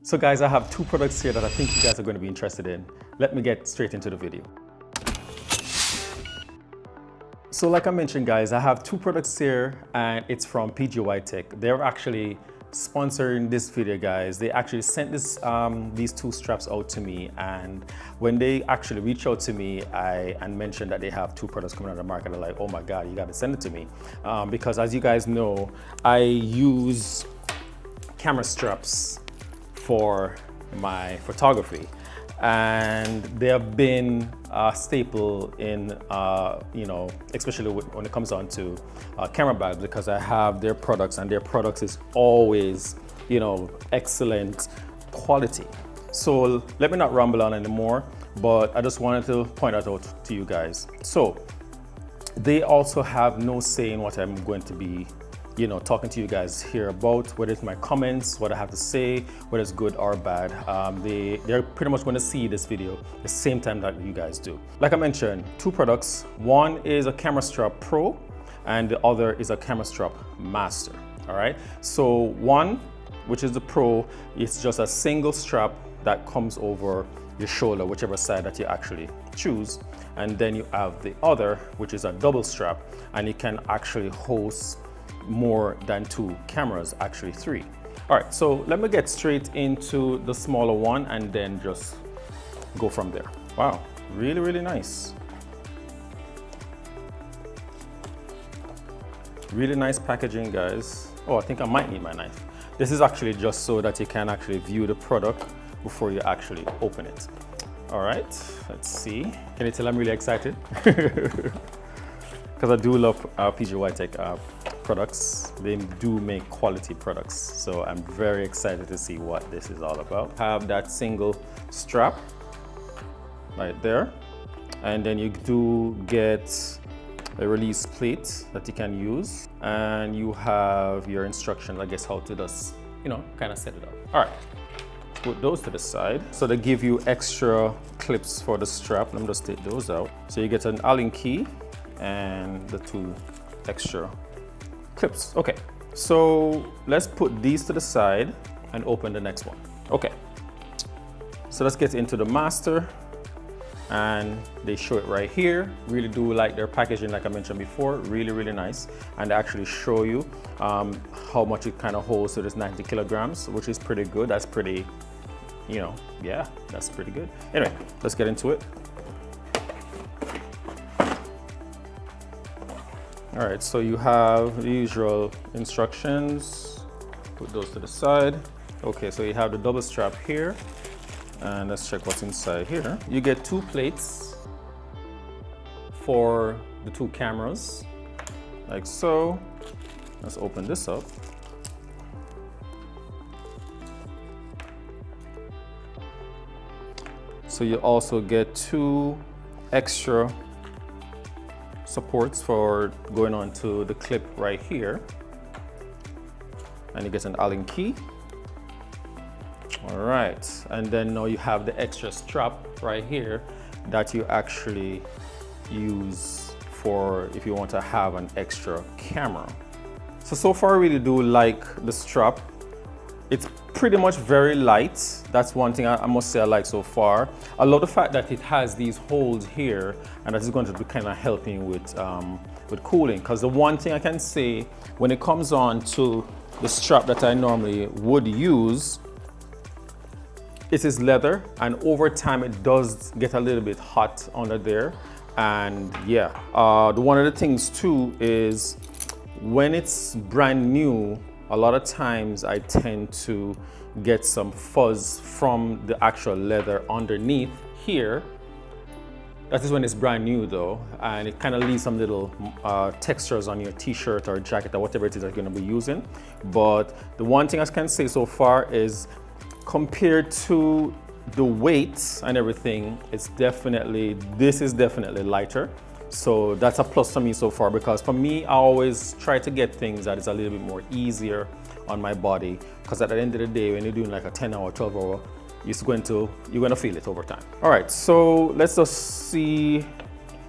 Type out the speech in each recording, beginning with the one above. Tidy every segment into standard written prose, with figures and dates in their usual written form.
So guys, I have two products here that I think you guys are going to be interested in. Let me get straight into the video. So like I mentioned guys, I have two products here and it's from PGYTECH. They're actually sponsoring this video guys. They actually sent these two straps out to me, and when they actually reached out to me and mentioned that they have two products coming on the market, I'm like, oh my God, you got to send it to me. Because as you guys know, I use camera straps for my photography, and they have been a staple in, especially when it comes down to camera bags, because I have their products, and their products is always, excellent quality. So let me not ramble on anymore, but I just wanted to point that out to you guys. So they also have no say in what I'm going to be talking to you guys here about, whether it's my comments, what I have to say, whether it's good or bad. They're pretty much going to see this video the same time that you guys do. Like I mentioned, two products. One is a camera strap Pro and the other is a camera strap Master. All right. So one, which is the Pro, it's just a single strap that comes over your shoulder, whichever side that you actually choose. And then you have the other, which is a double strap, and it can actually host more than two cameras, actually three. All right, so let me get straight into the smaller one and then just go from there. Wow, really, really nice. Really nice packaging, guys. Oh, I think I might need my knife. This is actually just so that you can actually view the product before you actually open it. All right, let's see. Can you tell I'm really excited? Because I do love PGYTECH products. They do make quality products, so I'm very excited to see what this is all about. Have that single strap right there, and then you do get a release plate that you can use, and you have your instructions, I guess, how to just kind of set it up. All right, put those to the side. So they give you extra clips for the strap. Let me just take those out. So you get an Allen key and the two extra clips. Okay, so let's put these to the side and open the next one. Okay, so let's get into the Master, and they show it right here. Really do like their packaging, like I mentioned before, really, really nice. And they actually show you how much it kind of holds. So there's 90 kilograms, which is pretty good. That's pretty, yeah, that's pretty good. Anyway, let's get into it. All right, so you have the usual instructions. Put those to the side. Okay, so you have the double strap here, and let's check what's inside here. You get two plates for the two cameras, like so. Let's open this up. So you also get two extra supports for going on to the clip right here, and you get an Allen key. All right, and then now you have the extra strap right here that you actually use for if you want to have an extra camera. So far I really do like the strap. It's pretty much very light. That's one thing I must say I like so far. I love the fact that it has these holes here, and that is going to be kind of helping with cooling. Because the one thing I can say when it comes on to the strap that I normally would use, it is leather, and over time it does get a little bit hot under there. And yeah, one of the things too is when it's brand new, a lot of times I tend to get some fuzz from the actual leather underneath here. That is when it's brand new though, and it kind of leaves some little textures on your t-shirt or jacket or whatever it is that you're going to be using. But the one thing I can say so far is, compared to the weight and everything, this is definitely lighter. So that's a plus for me so far, because for me, I always try to get things that is a little bit more easier on my body, because at the end of the day, when you're doing like a 10-hour, 12-hour, you're going to feel it over time. All right, so let's just see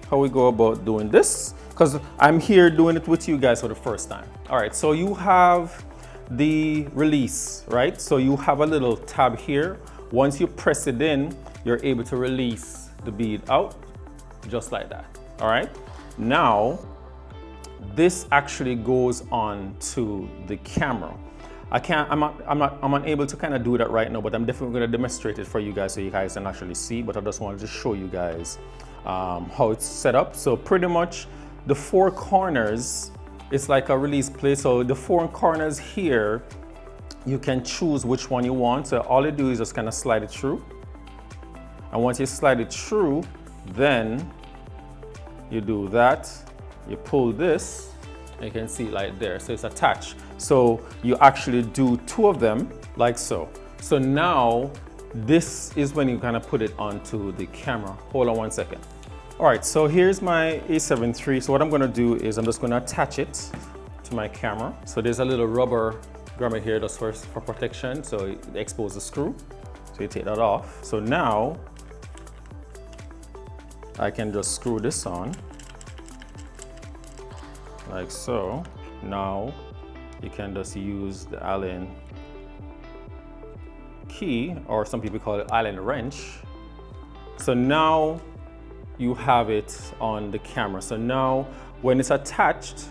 how we go about doing this, because I'm here doing it with you guys for the first time. All right, so you have the release, right? So you have a little tab here. Once you press it in, you're able to release the bead out just like that. All right. Now, this actually goes on to the camera. I'm unable to kind of do that right now, but I'm definitely going to demonstrate it for you guys so you guys can actually see. But I just wanted to show you guys how it's set up. So pretty much the four corners, it's like a release plate. So the four corners here, you can choose which one you want. So all you do is just kind of slide it through. And once you slide it through, then you do that. You pull this, and you can see it like there. So it's attached. So you actually do two of them like so. So now this is when you kind of put it onto the camera. Hold on one second. All right, so here's my A7 III. So what I'm gonna do is I'm just gonna attach it to my camera. So there's a little rubber grommet here just for protection. So it exposes the screw. So you take that off. So now I can just screw this on like so. Now you can just use the Allen key, or some people call it Allen wrench. So now you have it on the camera. So now when it's attached,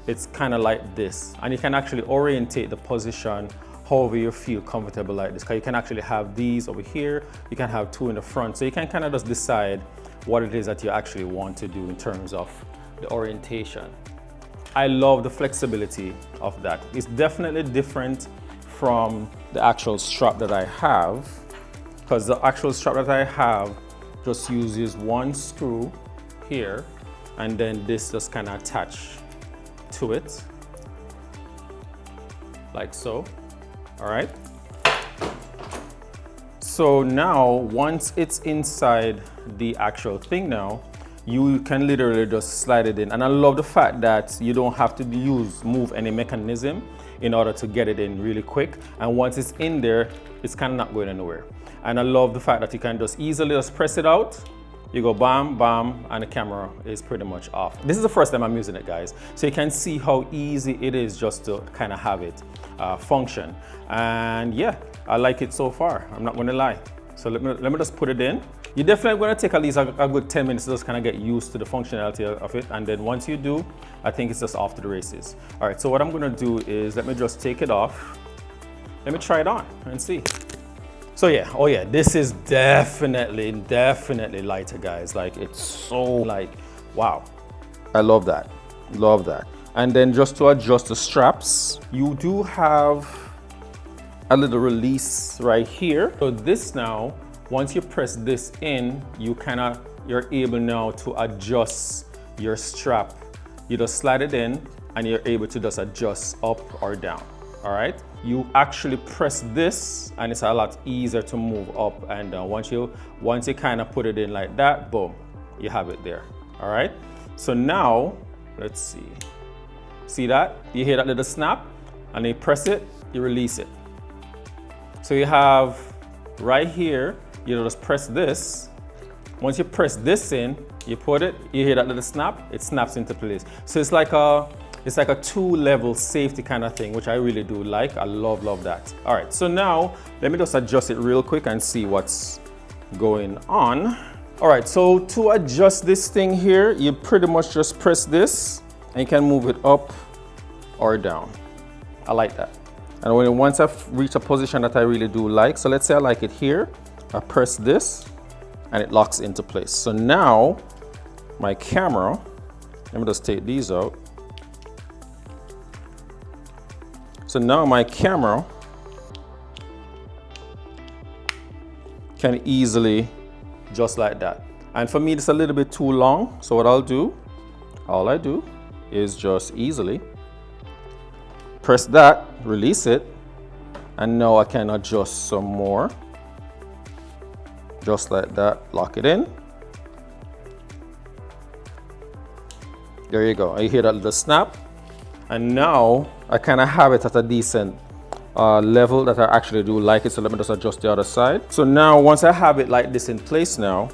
it's kind of like this, and you can actually orientate the position however you feel comfortable like this, because you can actually have these over here, you can have two in the front, so you can kind of just decide what it is that you actually want to do in terms of the orientation. I love the flexibility of that. It's definitely different from the actual strap that I have, because the actual strap that I have just uses one screw here, and then this just kind of attach to it like so. All right. So now once it's inside the actual thing, now you can literally just slide it in. And I love the fact that you don't have to move any mechanism in order to get it in really quick. And once it's in there, it's kind of not going anywhere. And I love the fact that you can just easily just press it out. You go bam, bam, and the camera is pretty much off. This is the first time I'm using it, guys. So you can see how easy it is just to kind of have it function. And yeah, I like it so far. I'm not gonna lie. So let me just put it in. You're definitely gonna take at least a good 10 minutes to just kind of get used to the functionality of it. And then once you do, I think it's just off to the races. All right, so what I'm gonna do is let me just take it off. Let me try it on and see. So yeah, oh yeah, this is definitely lighter, guys. Like, it's so like, wow. I love that, love that. And then just to adjust the straps, you do have a little release right here. So this now, once you press this in, you're able now to adjust your strap. You just slide it in and you're able to just adjust up or down, all right? You actually press this and it's a lot easier to move up and down. Once you kind of put it in like that, boom, you have it there, all right? So now, let's see. See that? You hear that little snap? And you press it, you release it. So you have right here, you just press this. Once you press this in, you put it, you hear that little snap, it snaps into place. So it's like a 2-level safety kind of thing, which I really do like. I love that. All right, so now let me just adjust it real quick and see what's going on. All right, so to adjust this thing here, you pretty much just press this and you can move it up or down. I like that. And once I've reached a position that I really do like, so let's say I like it here, I press this and it locks into place. So now my camera, let me just take these out. So now my camera can easily, just like that. And for me, it's a little bit too long. So what all I do is just easily press that, release it, and now I can adjust some more. Just like that, lock it in. There you go. You hear that little snap? And now I kind of have it at a decent level that I actually do like it. So let me just adjust the other side. So now once I have it like this in place now,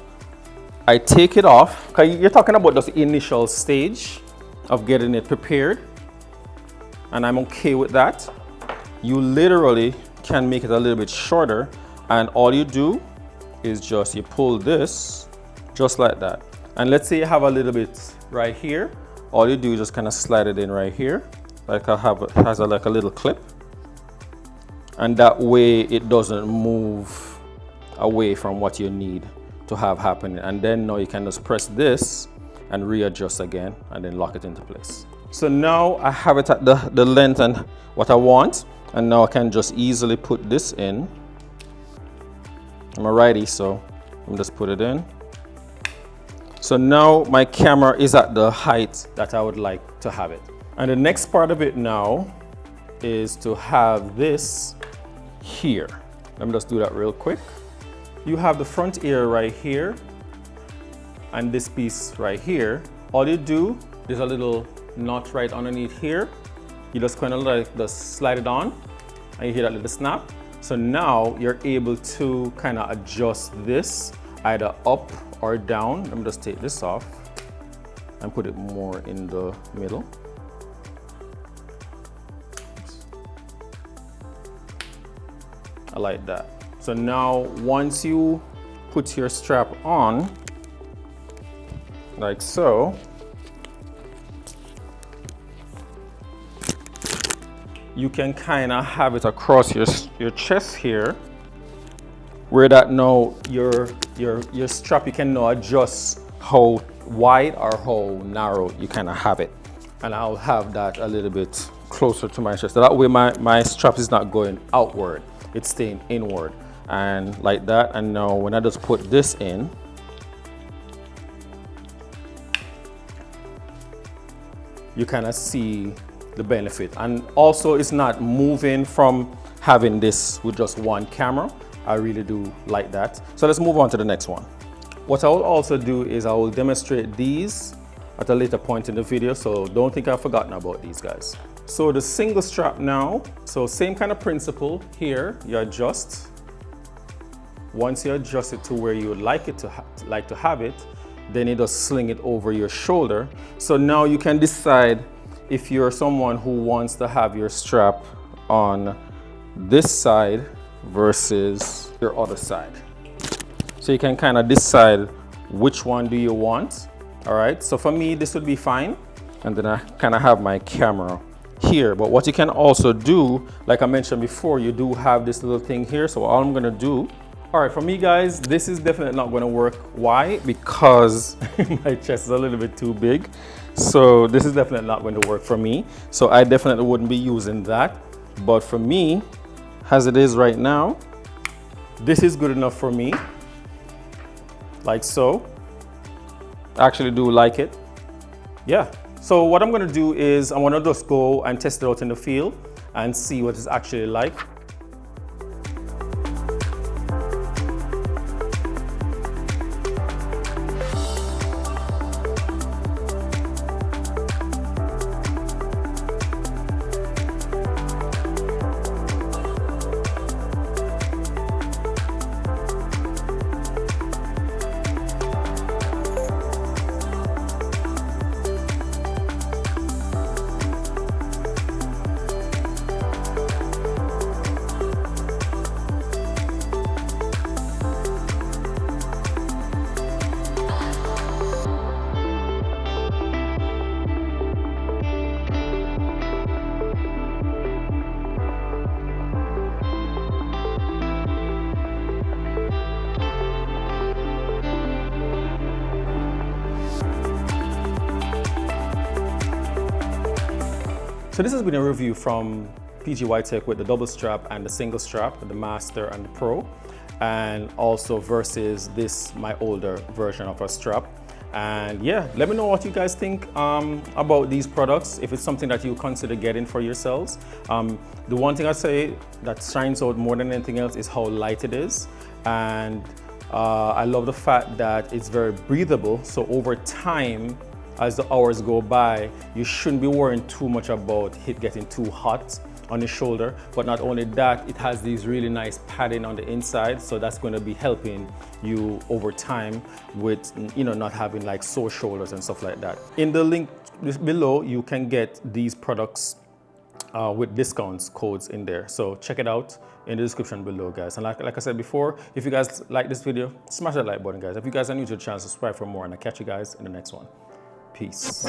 I take it off. Because you're talking about just the initial stage of getting it prepared. And I'm okay with that. you literally can make it a little bit shorter, and all you do is just you pull this just like that. And let's say you have a little bit right here, all you do is just kind of slide it in right here, like has like a little clip, and that way it doesn't move away from what you need to have happening. And then now you can just press this and readjust again and then lock it into place. So now I have it at the length and what I want, and now I can just easily put this in. I'm a righty, so I'm just put it in. So now my camera is at the height that I would like to have it. And the next part of it now is to have this here. Let me just do that real quick. You have the front ear right here and this piece right here. All you do, there's a little knot right underneath here. You just kind of like just slide it on and you hear that little snap. So now you're able to kind of adjust this either up or down. Let me just take this off and put it more in the middle. I like that. So now once you put your strap on, like so, you can kind of have it across your chest here, where that now your strap, you can now adjust how wide or how narrow you kind of have it. And I'll have that a little bit closer to my chest. So that way my strap is not going outward, it's staying inward. And like that. And now when I just put this in, you kind of see the benefit. And also it's not moving from having this with just one camera. I really do like that. So let's move on to the next one. What I will also do is I will demonstrate these at a later point in the video, so don't think I've forgotten about these guys. So the single strap now, so same kind of principle here, you adjust. Once you adjust it to where you would like it to have it, then you just sling it over your shoulder. So now you can decide if you're someone who wants to have your strap on this side versus your other side. So you can kind of decide which one do you want. All right, so for me, this would be fine. And then I kind of have my camera here. But what you can also do, like I mentioned before, you do have this little thing here. So all I'm gonna do, all right, for me guys, this is definitely not gonna work. Why? Because my chest is a little bit too big. So this is definitely not going to work for me. So I definitely wouldn't be using that. But for me, as it is right now, this is good enough for me. Like so. I actually do like it. Yeah. So what I'm gonna do is I'm gonna just go and test it out in the field and see what it's actually like. So this has been a review from PGYTECH with the double strap and the single strap, the Master and the Pro, and also versus this, my older version of a strap. And yeah, let me know what you guys think about these products, if it's something that you consider getting for yourselves. The one thing I say that shines out more than anything else is how light it is. And I love the fact that it's very breathable. So over time, as the hours go by, you shouldn't be worrying too much about it getting too hot on the shoulder. But not only that, it has these really nice padding on the inside, so that's going to be helping you over time with, you know, not having like sore shoulders and stuff like that. In the link below, you can get these products with discounts codes in there. So check it out in the description below, guys. And like I said before, if you guys like this video, smash that like button, guys. If you guys are new to the channel, subscribe for more, and I'll catch you guys in the next one. Peace.